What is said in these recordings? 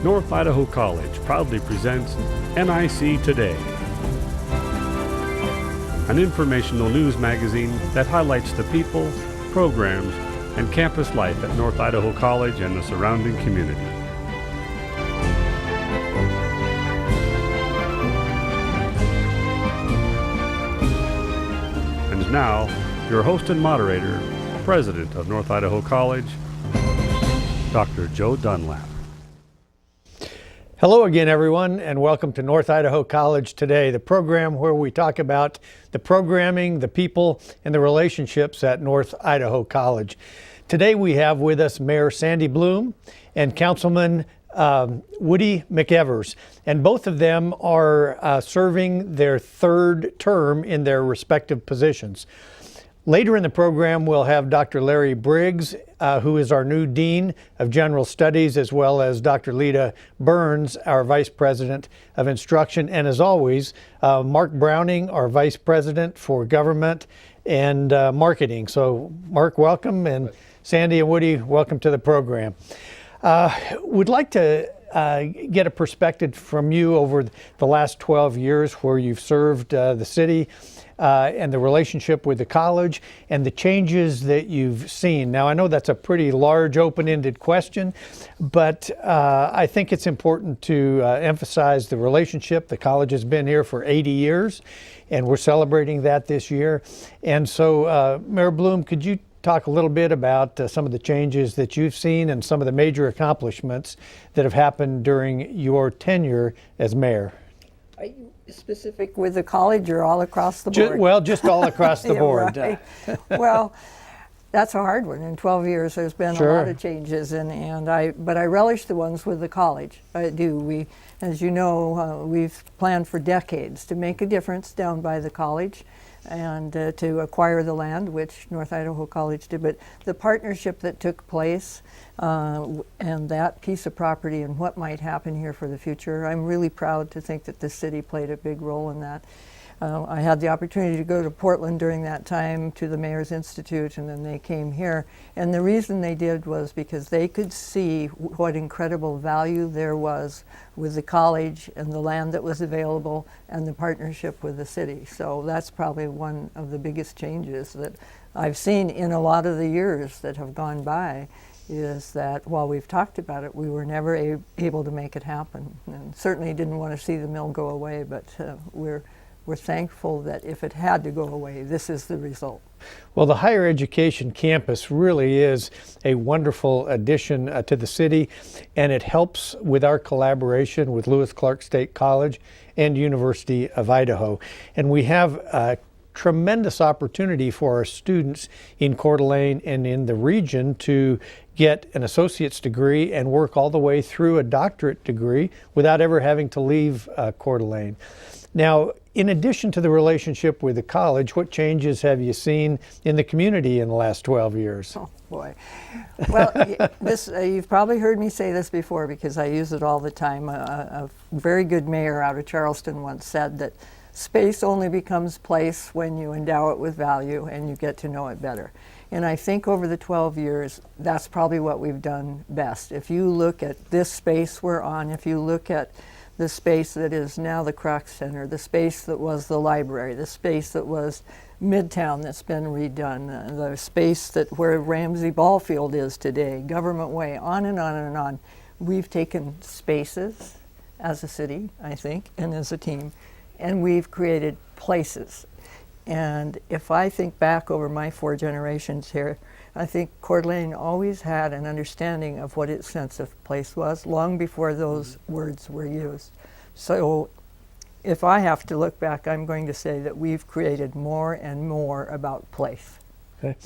North Idaho College proudly presents NIC Today, an informational news magazine that highlights the people, programs, and campus life at North Idaho College and the surrounding community. And now, your host and moderator, President of North Idaho College, Dr. Joe Dunlap. Hello again, everyone, and welcome to North Idaho College Today, the program where we talk about the programming, the people, and the relationships at North Idaho College. Today we have with us Mayor Sandi Bloem and Councilman Woody McEvers, and both of them are serving their third term in their respective positions. Later in the program, we'll have Dr. Larry Briggs, who is our new Dean of General Studies, as well as Dr. Lita Burns, our Vice President of Instruction, and as always, Mark Browning, our Vice President for Government and Marketing. So, Mark, welcome, and Sandi and Woody, welcome to the program. We'd like to get a perspective from you over the last 12 years where you've served the city and the relationship with the college and the changes that you've seen. Now, I know that's a pretty large, open-ended question, but I think it's important to emphasize the relationship. The college has been here for 80 years, and we're celebrating that this year. And so, Mayor Bloem, could you talk a little bit about some of the changes that you've seen and some of the major accomplishments that have happened during your tenure as mayor? Are you specific with the college or all across the board? Well, just all across the Yeah, board. right. Well, that's a hard one. In 12 years, there's been Sure. a lot of changes, but I relish the ones with the college. I do. As you know, we've planned for decades to make a difference down by the college and to acquire the land, which North Idaho College did. But the partnership that took place and that piece of property and what might happen here for the future, I'm really proud to think that this city played a big role in that. I had the opportunity to go to Portland during that time to the Mayor's Institute, and then they came here. And the reason they did was because they could see what incredible value there was with the college and the land that was available and the partnership with the city. So that's probably one of the biggest changes that I've seen in a lot of the years that have gone by, is that while we've talked about it, we were never able to make it happen. And certainly didn't want to see the mill go away, but we're thankful that if it had to go away, this is the result. Well, the higher education campus really is a wonderful addition to the city, and it helps with our collaboration with Lewis Clark State College and University of Idaho. And we have a tremendous opportunity for our students in Coeur d'Alene and in the region to get an associate's degree and work all the way through a doctorate degree without ever having to leave Coeur d'Alene. Now, in addition to the relationship with the college, what changes have you seen in the community in the last 12 years? Oh, boy. Well, you've probably heard me say this before because I use it all the time. A very good mayor out of Charleston once said that space only becomes place when you endow it with value and you get to know it better. And I think over the 12 years, that's probably what we've done best. If you look at this space we're on, if you look at the space that is now the Kroc Center, the space that was the library, the space that was Midtown that's been redone, the space that where Ramsey Ball Field is today, Government Way, on and on and on. We've taken spaces as a city, I think, and as a team, and we've created places. And if I think back over my 4 generations here, I think Coeur d'Alene always had an understanding of what its sense of place was long before those words were used. So if I have to look back, I'm going to say that we've created more and more about place. Okay.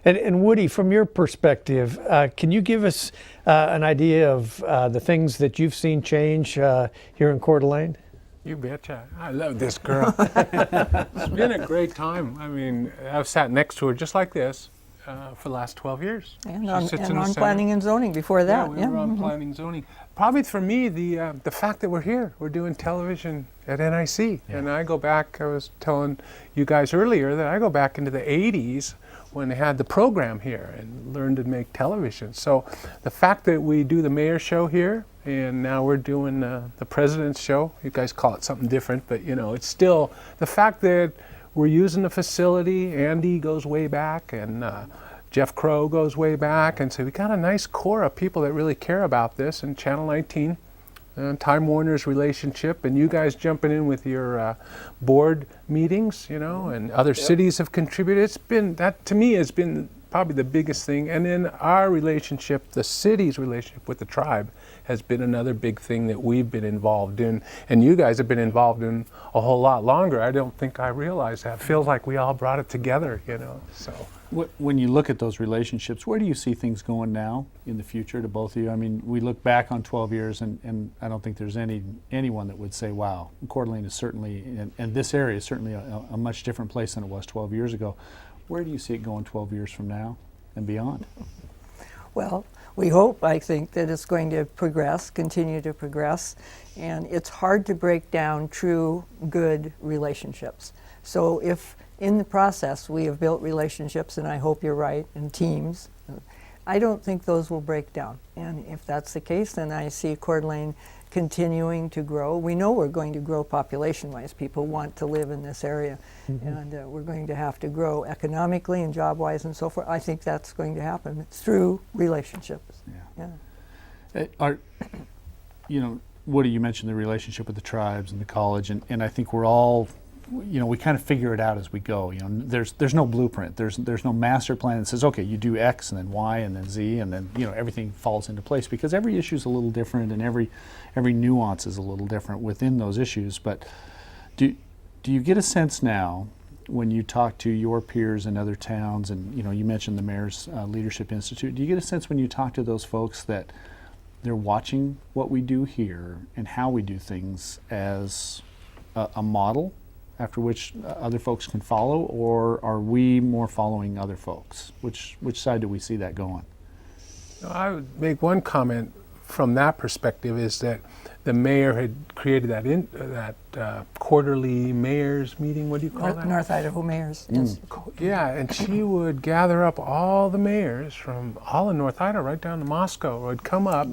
And Woody, from your perspective, can you give us an idea of the things that you've seen change here in Coeur d'Alene? You betcha. I love this girl. It's been a great time. I mean, I've sat next to her just like this for the last 12 years. And She on, sits and in the on Senate. planning and zoning before that. Yeah, we were on planning zoning. Probably for me, the fact that we're here, we're doing television at NIC. And I go back, I was telling you guys earlier that I go back into the 80s when they had the program here and learned to make television. So the fact that we do the mayor show here, and now we're doing the president's show, you guys call it something different, but you know, it's still the fact that we're using the facility. Andy goes way back, and Jeff Crow goes way back, and so we got a nice core of people that really care about this, and Channel 19, Time Warner's relationship, and you guys jumping in with your board meetings, you know, and other cities have contributed. It's been, that to me has been probably the biggest thing. And then our relationship, the city's relationship with the tribe, has been another big thing that we've been involved in, and you guys have been involved in a whole lot longer. I don't think I realized that. It feels like we all brought it together, you know, so. When you look at those relationships, where do you see things going now in the future to both of you? I mean, we look back on 12 years, and I don't think there's anyone that would say, wow, Coeur d'Alene is certainly, and this area is certainly a much different place than it was 12 years ago. Where do you see it going 12 years from now and beyond? Well, we hope, I think, that it's going to progress, continue to progress, and it's hard to break down true, good relationships. So if in the process we have built relationships, and I hope you're right, and teams, I don't think those will break down. And if that's the case, then I see Coeur d'Alene continuing to grow. We know we're going to grow population-wise. People want to live in this area, and we're going to have to grow economically and job-wise and so forth. I think that's going to happen. It's through relationships. You know, Woody, you mentioned the relationship with the tribes and the college, and I think we're all, you know, we kind of figure it out as we go. You know, there's no blueprint. There's no master plan that says, okay, you do X and then Y and then Z, and then, you know, everything falls into place, because every issue is a little different, and every nuance is a little different within those issues. But do you get a sense now, when you talk to your peers in other towns, and you know, you mentioned the Mayor's Leadership Institute, do you get a sense when you talk to those folks that they're watching what we do here and how we do things as a model after which other folks can follow, or are we more following other folks? Which side do we see that going? I would make one comment from that perspective, is that the mayor had created that quarterly mayor's meeting. What do you call that? North Idaho mayors. Yes. Yeah, and she would gather up all the mayors from all of North Idaho, right down to Moscow, would come up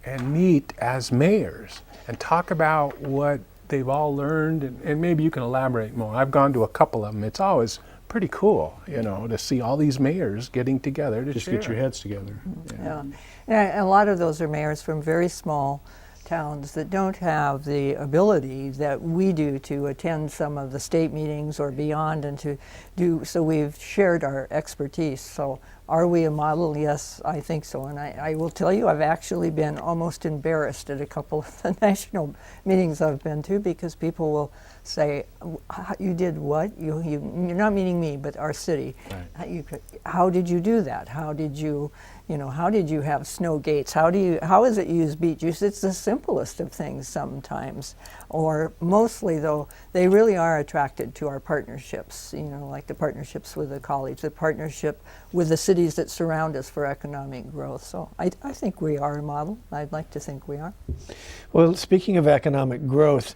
and meet as mayors and talk about what they've all learned, and maybe you can elaborate more. I've gone to a couple of them. It's always pretty cool, you know, to see all these mayors getting together to Just share. get your heads together. Yeah. And a lot of those are mayors from very small towns that don't have the ability that we do to attend some of the state meetings or beyond, and to do, so we've shared our expertise. So are we a model? Yes, I think so. And I will tell you, I've actually been almost embarrassed at a couple of the national meetings I've been to, because people will say, you did what? You're not meaning me, but our city. Right. How did you do that? How did you, how did you have snow gates? How is it use beet juice? It's the simplest of things sometimes. Or mostly, though, they really are attracted to our partnerships, like the partnerships with the college, the partnership with the cities that surround us for economic growth. So I think we are a model. I'd like to think we are. Well, speaking of economic growth,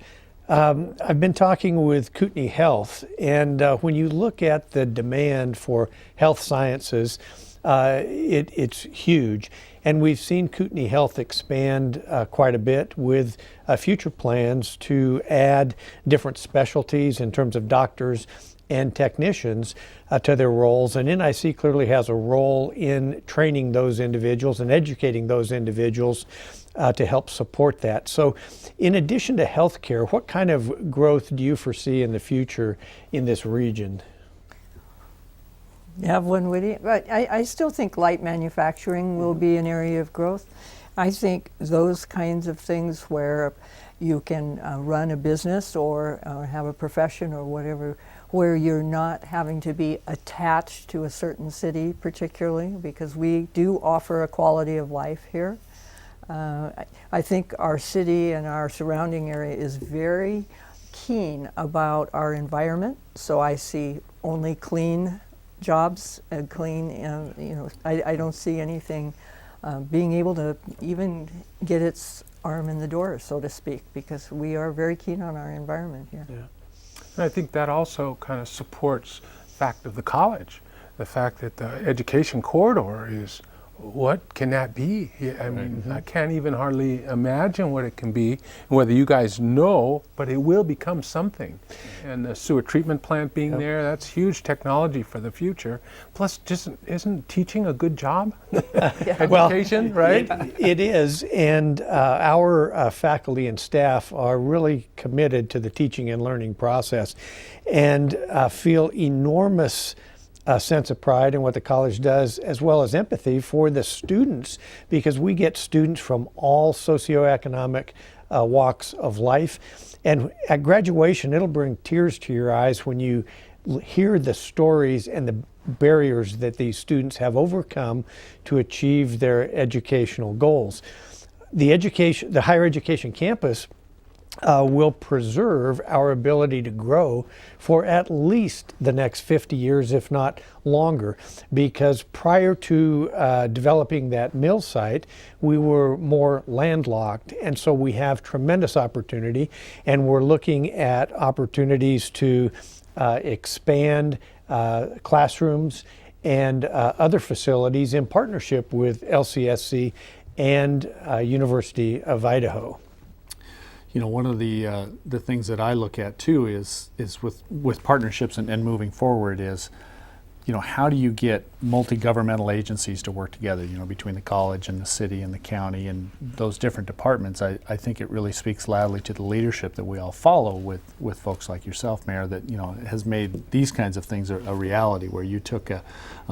I've been talking with Kootenai Health, and when you look at the demand for health sciences, it's huge. And we've seen Kootenai Health expand quite a bit with future plans to add different specialties in terms of doctors and technicians to their roles. And NIC clearly has a role in training those individuals and educating those individuals to help support that. So in addition to healthcare, what kind of growth do you foresee in the future in this region? You have one, Woody? But I still think light manufacturing will be an area of growth. I think those kinds of things where you can run a business or have a profession or whatever, where you're not having to be attached to a certain city particularly, because we do offer a quality of life here. I think our city and our surrounding area is very keen about our environment, so I see only clean jobs clean, I don't see anything being able to even get its arm in the door, so to speak, because we are very keen on our environment here. Yeah. And I think that also kind of supports the fact of the college, the fact that the education corridor is, what can that be? I mean, I can't even hardly imagine what it can be, whether you guys know, but it will become something. And the sewer treatment plant being there, that's huge technology for the future. Plus, just isn't teaching a good job? Education, right? It is, and our faculty and staff are really committed to the teaching and learning process and feel enormous sense of pride in what the college does, as well as empathy for the students, because we get students from all socioeconomic walks of life. And at graduation, it'll bring tears to your eyes when you hear the stories and the barriers that these students have overcome to achieve their educational goals. The higher education campus will preserve our ability to grow for at least the next 50 years, if not longer, because prior to developing that mill site, we were more landlocked, and so we have tremendous opportunity, and we're looking at opportunities to expand classrooms and other facilities in partnership with LCSC and University of Idaho. You know, one of the things that I look at too is with partnerships and moving forward is, you know, how do you get multi-governmental agencies to work together, you know, between the college and the city and the county and those different departments. I think it really speaks loudly to the leadership that we all follow with folks like yourself, Mayor, that, you know, has made these kinds of things a reality, where you took a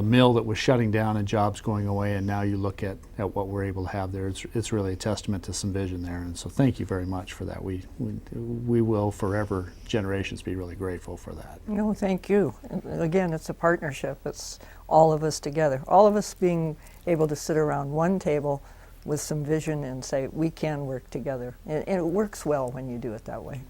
mill that was shutting down and jobs going away, and now you look at what we're able to have there. It's really a testament to some vision there, and so thank you very much for that. We will forever, generations, be really grateful for that. No, thank you. And again, it's a partnership. It's all of us together, all of us being able to sit around one table with some vision and say, we can work together. And it works well when you do it that way.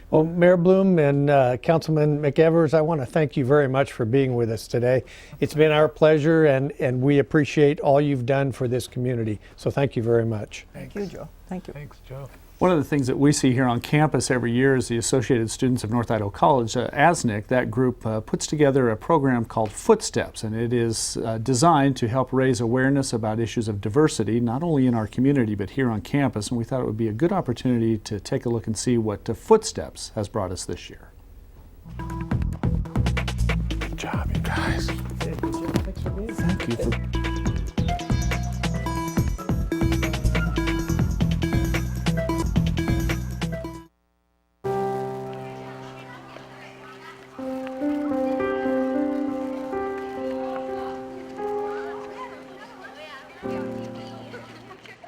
Well, Mayor Bloem and Councilman McEvers, I want to thank you very much for being with us today. It's been our pleasure, and we appreciate all you've done for this community. So thank you very much. Thank you, Joe. Thank you. Thanks, Joe. One of the things that we see here on campus every year is the Associated Students of North Idaho College, ASNIC, that group puts together a program called Footsteps, and it is designed to help raise awareness about issues of diversity, not only in our community but here on campus, and we thought it would be a good opportunity to take a look and see what Footsteps has brought us this year. Good job, you guys. Thank you for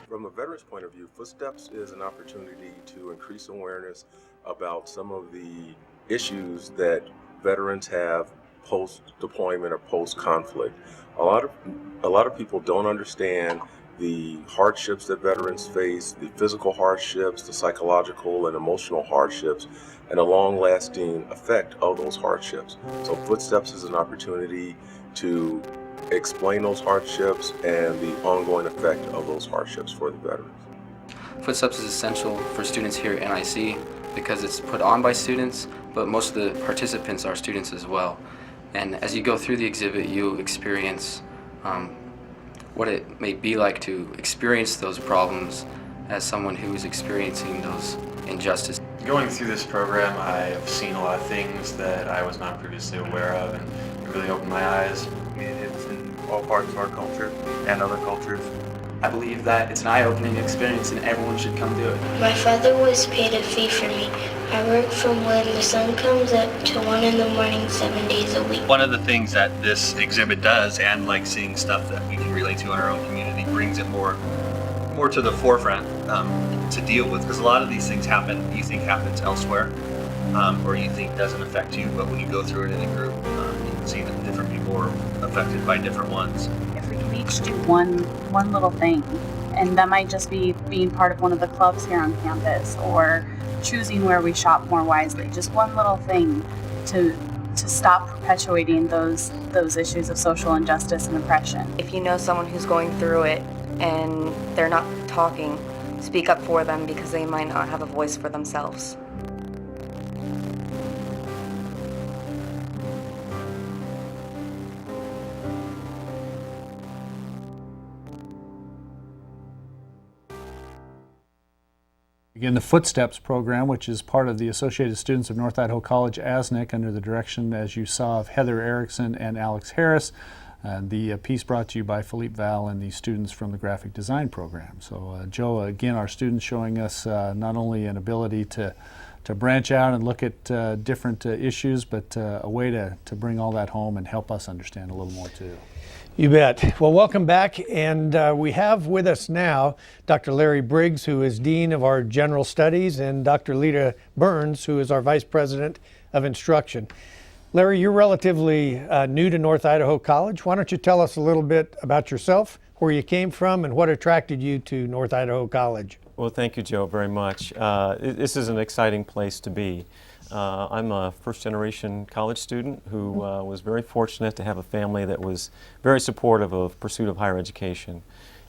From a veteran's point of view, Footsteps is an opportunity to increase awareness about some of the issues that veterans have post-deployment or post-conflict. A lot of people don't understand the hardships that veterans face, the physical hardships, the psychological and emotional hardships, and the long-lasting effect of those hardships. So Footsteps is an opportunity to explain those hardships and the ongoing effect of those hardships for the veterans. Footsteps is essential for students here at NIC because it's put on by students, but most of the participants are students as well. And as you go through the exhibit, you experience what it may be like to experience those problems as someone who is experiencing those injustices. Going through this program, I've seen a lot of things that I was not previously aware of, and it really opened my eyes. It's in all parts of our culture and other cultures. I believe that it's an eye-opening experience and everyone should come do it. My father was paid a fee for me. I work from when the sun comes up to 1 in the morning, 7 days a week. One of the things that this exhibit does, and like seeing stuff that we can relate to in our own community, brings it more to the forefront to deal with, because a lot of these things you think happens elsewhere, or you think doesn't affect you, but when you go through it in a group, you can see that different people are affected by different ones. If we can each do one little thing, and that might just be being part of one of the clubs here on campus, or choosing where we shop more wisely, just one little thing to to stop perpetuating those issues of social injustice and oppression. If you know someone who's going through it and they're not talking, speak up for them because they might not have a voice for themselves. Again, the Footsteps program, which is part of the Associated Students of North Idaho College ASNIC under the direction, as you saw, of Heather Erickson and Alex Harris. The piece brought to you by Philippe Val and the students from the graphic design program. So Joe, again, our students showing us not only an ability to branch out and look at different issues, but a way to bring all that home and help us understand a little more too. You bet. Well, welcome back. And we have with us now Dr. Larry Briggs, who is Dean of our General Studies, and Dr. Lita Burns, who is our Vice President of Instruction. Larry, you're relatively new to North Idaho College. Why don't you tell us a little bit about yourself, where you came from, and what attracted you to North Idaho College? Well, thank you, Joe, very much. This is an exciting place to be. I'm a first-generation college student who was very fortunate to have a family that was very supportive of pursuit of higher education.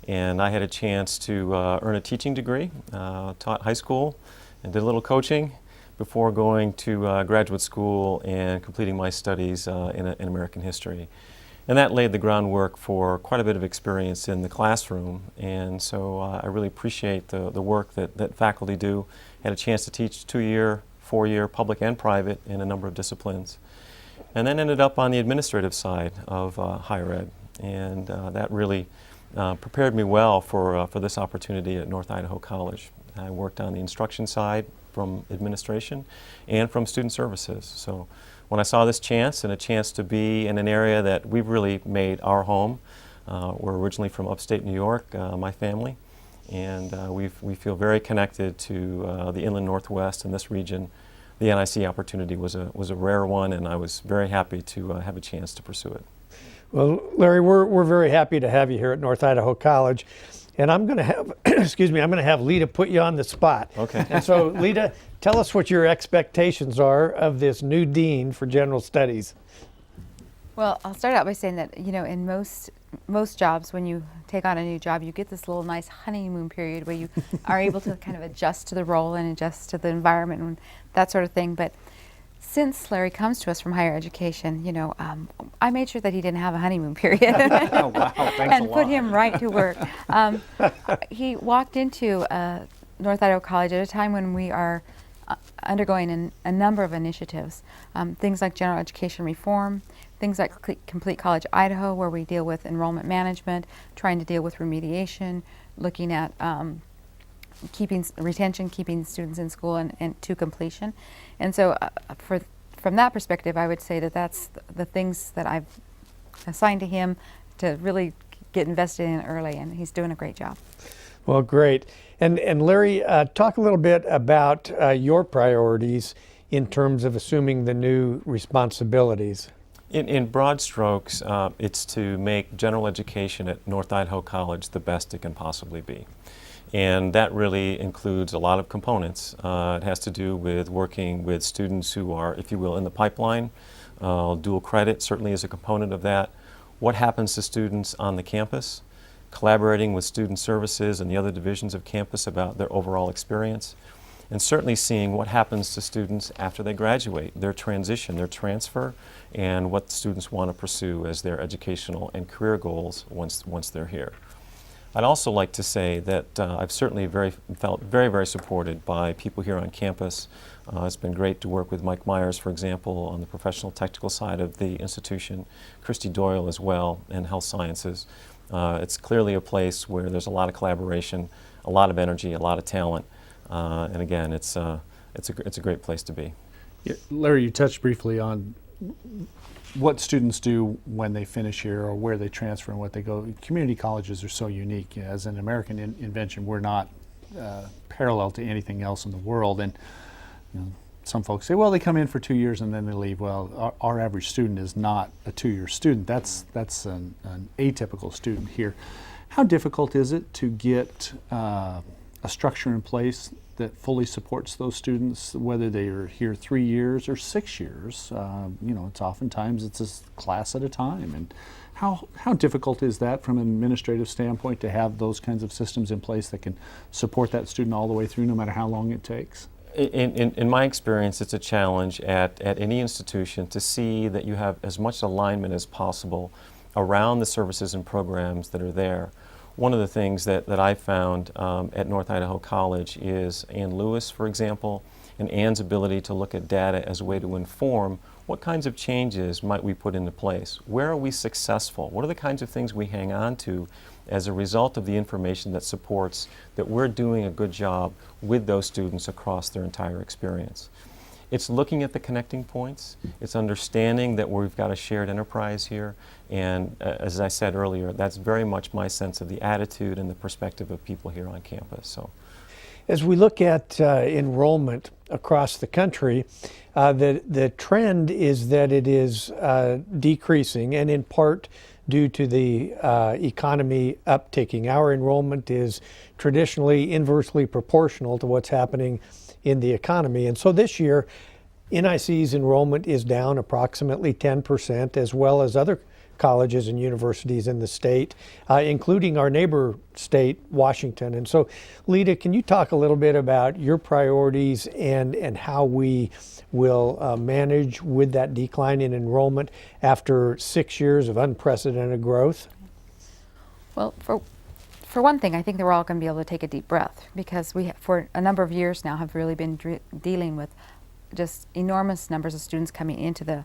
And I had a chance to earn a teaching degree, taught high school, and did a little coaching before going to graduate school and completing my studies in American history. And that laid the groundwork for quite a bit of experience in the classroom. And so I really appreciate the work that faculty do. Had a chance to teach 2-year, 4-year public and private in a number of disciplines. And then ended up on the administrative side of higher ed. And that really prepared me well for this opportunity at North Idaho College. I worked on the instruction side from administration and from student services. So when I saw this chance and a chance to be in an area that we've really made our home, we're originally from upstate New York, my family, and we feel very connected to the inland Northwest and this region. The NIC opportunity was a rare one, and I was very happy to have a chance to pursue it. Well, Larry, we're very happy to have you here at North Idaho College, and I'm going to have, excuse me, I'm going to have Lita put you on the spot. Okay. And so, Lita, tell us what your expectations are of this new dean for general studies. Well, I'll start out by saying that, you know, in most jobs, when you take on a new job, you get this little nice honeymoon period where you are able to kind of adjust to the role and adjust to the environment and that sort of thing. But since Larry comes to us from higher education, you know, I made sure that he didn't have a honeymoon period. Oh, wow. Thanks and a lot. put him right to work. He walked into North Idaho College at a time when we are undergoing a number of initiatives, things like general education reform, things like Complete College Idaho, where we deal with enrollment management, trying to deal with remediation, looking at keeping students in school and to completion. And so from that perspective, I would say that that's the things that I've assigned to him to really get invested in early, and he's doing a great job. Well, great. And Larry, talk a little bit about your priorities in terms of assuming the new responsibilities. In broad strokes, it's to make general education at North Idaho College the best it can possibly be. And that really includes a lot of components. It has to do with working with students who are, if you will, in the pipeline. Dual credit certainly is a component of that. What happens to students on the campus? Collaborating with student services and the other divisions of campus about their overall experience. And certainly seeing what happens to students after they graduate, their transition, their transfer, and what students want to pursue as their educational and career goals once they're here. I'd also like to say that I've certainly felt very, very supported by people here on campus. It's been great to work with Mike Myers, for example, on the professional technical side of the institution, Christy Doyle as well, in health sciences. It's clearly a place where there's a lot of collaboration, a lot of energy, a lot of talent, and again, it's a great place to be. Yeah, Larry, you touched briefly on what students do when they finish here or where they transfer and what they go. Community colleges are so unique. As an American invention, we're not parallel to anything else in the world. And you know, some folks say, well, they come in for 2 years and then they leave. Well, our average student is not a 2-year student. That's an atypical student here. How difficult is it to get a structure in place that fully supports those students, whether they are here 3 years or 6 years. It's oftentimes it's a class at a time. And how difficult is that from an administrative standpoint to have those kinds of systems in place that can support that student all the way through, no matter how long it takes? In my experience, it's a challenge at any institution to see that you have as much alignment as possible around the services and programs that are there. One of the things that I found at North Idaho College is Ann Lewis, for example, and Ann's ability to look at data as a way to inform what kinds of changes might we put into place? Where are we successful? What are the kinds of things we hang on to as a result of the information that supports that we're doing a good job with those students across their entire experience? It's looking at the connecting points. It's understanding that we've got a shared enterprise here. And as I said earlier, that's very much my sense of the attitude and the perspective of people here on campus. So, as we look at enrollment across the country, the trend is that it is decreasing, and in part due to the economy upticking. Our enrollment is traditionally inversely proportional to what's happening in the economy. And so this year, NIC's enrollment is down approximately 10%, as well as other colleges and universities in the state, including our neighbor state, Washington. And so, Lita, can you talk a little bit about your priorities and how we will manage with that decline in enrollment after 6 years of unprecedented growth? Well, for one thing, I think that we're all going to be able to take a deep breath, because we, for a number of years now, have really been dealing with just enormous numbers of students coming into the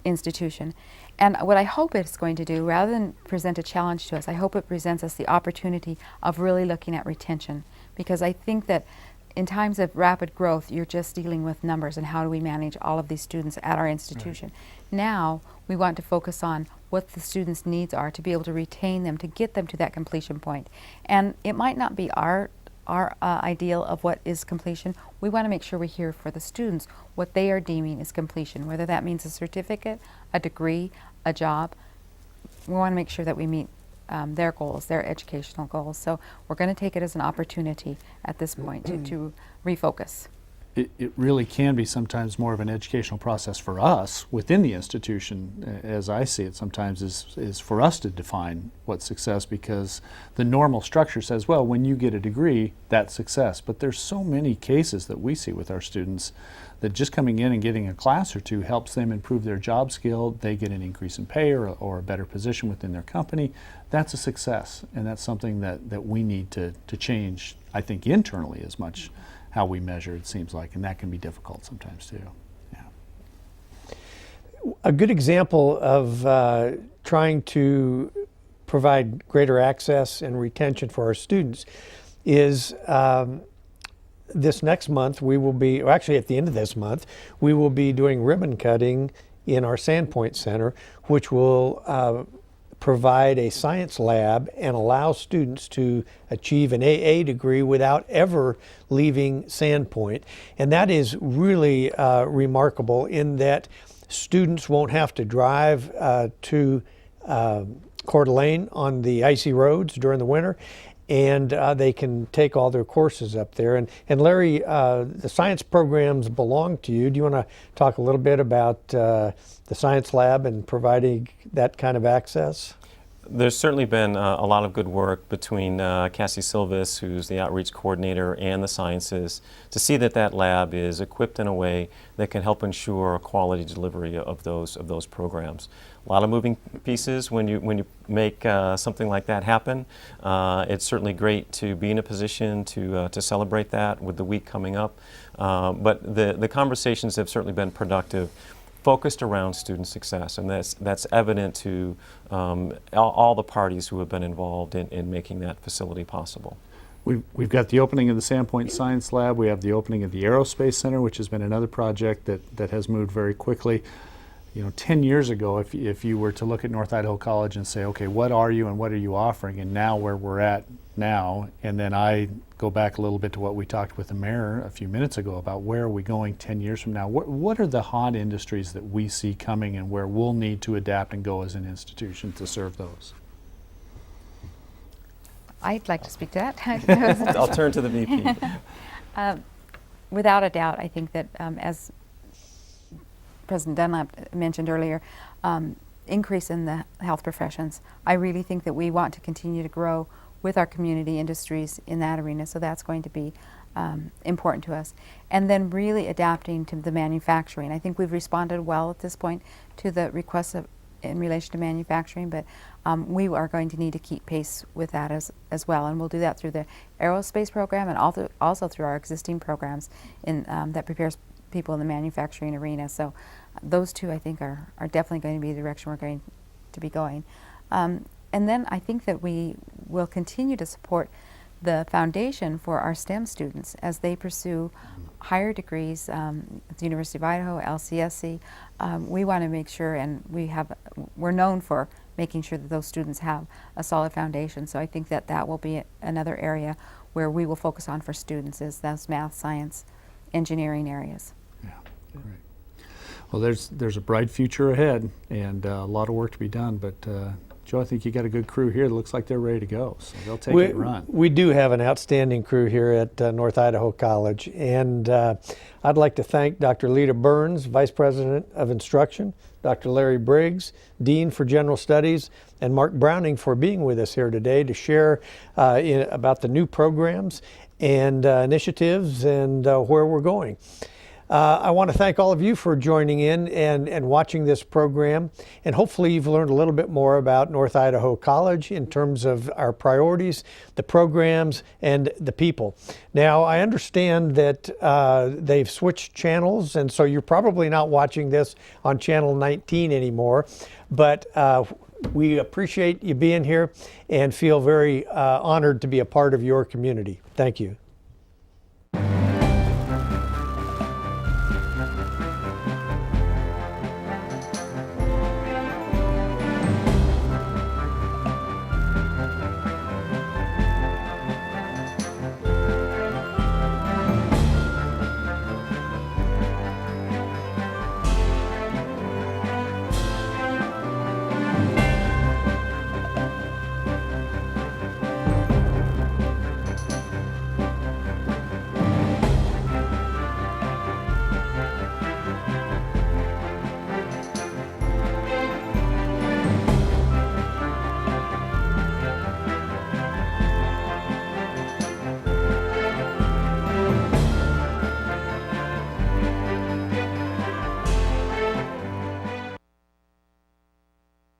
institution. And what I hope it's going to do, rather than present a challenge to us, I hope it presents us the opportunity of really looking at retention, because I think that in times of rapid growth, you're just dealing with numbers and how do we manage all of these students at our institution. Right. Now, we want to focus on what the students' needs are to be able to retain them, to get them to that completion point. And it might not be our ideal of what is completion. We want to make sure we hear for the students what they are deeming is completion, whether that means a certificate, a degree, a job. We want to make sure that we meet their goals, their educational goals. So we're going to take it as an opportunity at this point to refocus. It really can be sometimes more of an educational process for us within the institution, as I see it sometimes, is for us to define what's success, because the normal structure says, well, when you get a degree, that's success. But there's so many cases that we see with our students that just coming in and getting a class or two helps them improve their job skill. They get an increase in pay or a better position within their company. That's a success, and that's something that we need to change, I think, internally as much how we measure, it seems like, and that can be difficult sometimes too. Yeah. A good example of trying to provide greater access and retention for our students is this next month we will be, or actually at the end of this month, we will be doing ribbon cutting in our Sandpoint Center, which will provide a science lab and allow students to achieve an AA degree without ever leaving Sandpoint. And that is really remarkable in that students won't have to drive to Coeur d'Alene on the icy roads during the winter, and they can take all their courses up there. And Larry, the science programs belong to you. Do you want to talk a little bit about the science lab and providing that kind of access? There's certainly been a lot of good work between Cassie Silvis, who's the outreach coordinator, and the sciences to see that that lab is equipped in a way that can help ensure a quality delivery of those programs. A lot of moving pieces when you make something like that happen. It's certainly great to be in a position to celebrate that with the week coming up. But the conversations have certainly been productive, focused around student success, and that's evident to all the parties who have been involved in making that facility possible. We've got the opening of the Sandpoint Science Lab. We have the opening of the Aerospace Center, which has been another project that has moved very quickly. 10 years ago, if you were to look at North Idaho College and say, okay, what are you and what are you offering, and now where we're at now, and then I go back a little bit to what we talked with the mayor a few minutes ago about where are we going 10 years from now. What are the hot industries that we see coming and where we'll need to adapt and go as an institution to serve those? I'd like to speak to that. I'll turn to the VP. Without a doubt, I think that as President Dunlap mentioned earlier, increase in the health professions. I really think that we want to continue to grow with our community industries in that arena, so that's going to be important to us. And then really adapting to the manufacturing. I think we've responded well at this point to the requests in relation to manufacturing, but we are going to need to keep pace with that as well, and we'll do that through the aerospace program and also through our existing programs that prepares people in the manufacturing arena. So those two, I think, are definitely going to be the direction we're going to be going. And then I think that we will continue to support the foundation for our STEM students as they pursue higher degrees at the University of Idaho, LCSC. We want to make sure, and we're known for making sure that those students have a solid foundation. So I think that that will be another area where we will focus on for students, is those math, science, engineering areas. Yeah, great. Well, there's a bright future ahead and a lot of work to be done, but Joe, I think you got a good crew here. It looks like they're ready to go, so they'll take it and run. We do have an outstanding crew here at North Idaho College, and I'd like to thank Dr. Lita Burns, Vice President of Instruction, Dr. Larry Briggs, Dean for General Studies, and Mark Browning for being with us here today to share about the new programs and initiatives and where we're going. I want to thank all of you for joining in and watching this program, and hopefully you've learned a little bit more about North Idaho College in terms of our priorities, the programs, and the people. Now, I understand that they've switched channels, and so you're probably not watching this on Channel 19 anymore, but we appreciate you being here and feel very honored to be a part of your community. Thank you.